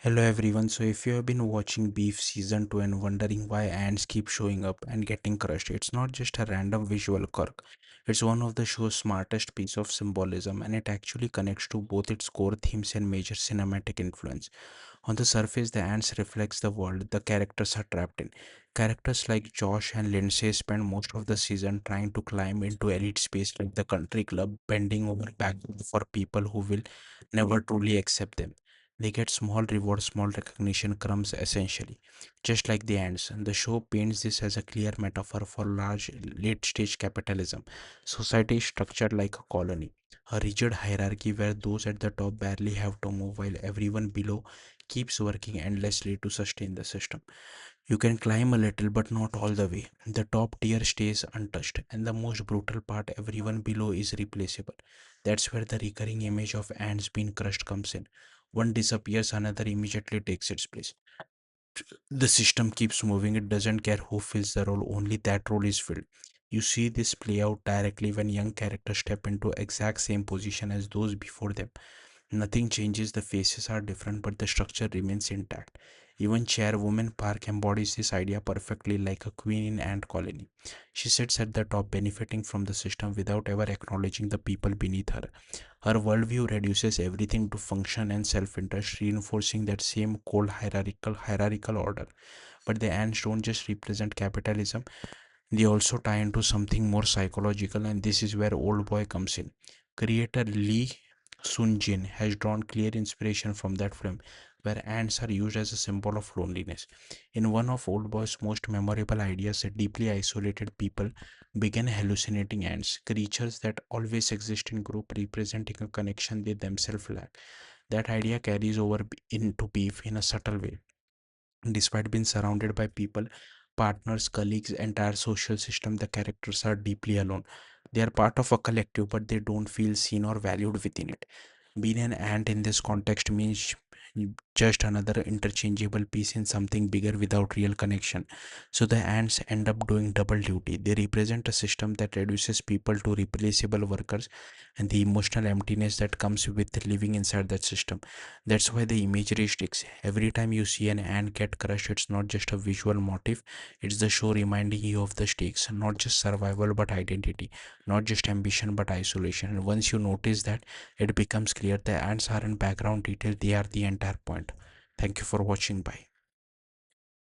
Hello everyone. So if you have been watching Beef season 2 and wondering why ants keep showing up and getting crushed, it's not just a random visual quirk. It's one of the show's smartest piece of symbolism, and it actually connects to both its core themes and major cinematic influence. On the surface, the ants reflects the world the characters are trapped in. Characters like Josh and Lindsay spend most of the season trying to climb into elite space like the country club, bending over backwards for people who will never truly accept them. They get small rewards, small recognition crumbs essentially. Just like the ants, the show paints this as a clear metaphor for large late stage capitalism. Society is structured like a colony, a rigid hierarchy where those at the top barely have to move while everyone below keeps working endlessly to sustain the system. You can climb a little, but not all the way. The top tier stays untouched, and the most brutal part, everyone below is replaceable. That's where the recurring image of ants being crushed comes in. One disappears, another immediately takes its place. The system keeps moving, it doesn't care who fills the role, only that role is filled. You see this play out directly when young characters step into exact same position as those before them. Nothing changes, the faces are different, but the structure remains intact. Even Chairwoman Park embodies this idea perfectly like a queen in ant colony. She sits at the top, benefiting from the system without ever acknowledging the people beneath her. Her worldview reduces everything to function and self-interest, reinforcing that same cold hierarchical order. But the ants don't just represent capitalism, they also tie into something more psychological, and this is where Old Boy comes in. Creator Lee Sun Jin has drawn clear inspiration from that film, where ants are used as a symbol of loneliness. In one of Old Boy's most memorable ideas, a deeply isolated people begin hallucinating ants, creatures that always exist in group, representing a connection they themselves lack. That idea carries over into Beef in a subtle way. Despite being surrounded by people, partners, colleagues, entire social system, the characters are deeply alone. They are part of a collective, but they don't feel seen or valued within it. Being an ant in this context means just another interchangeable piece in something bigger without real connection. So the ants end up doing double duty. They represent a system that reduces people to replaceable workers and the emotional emptiness that comes with living inside that system. That's why the imagery sticks. Every time you see an ant get crushed, it's not just a visual motif, it's the show reminding you of the stakes, not just survival but identity, not just ambition but isolation. And once you notice that, it becomes clear the ants aren't background detail, they are the entire point. Thank you for watching. Bye.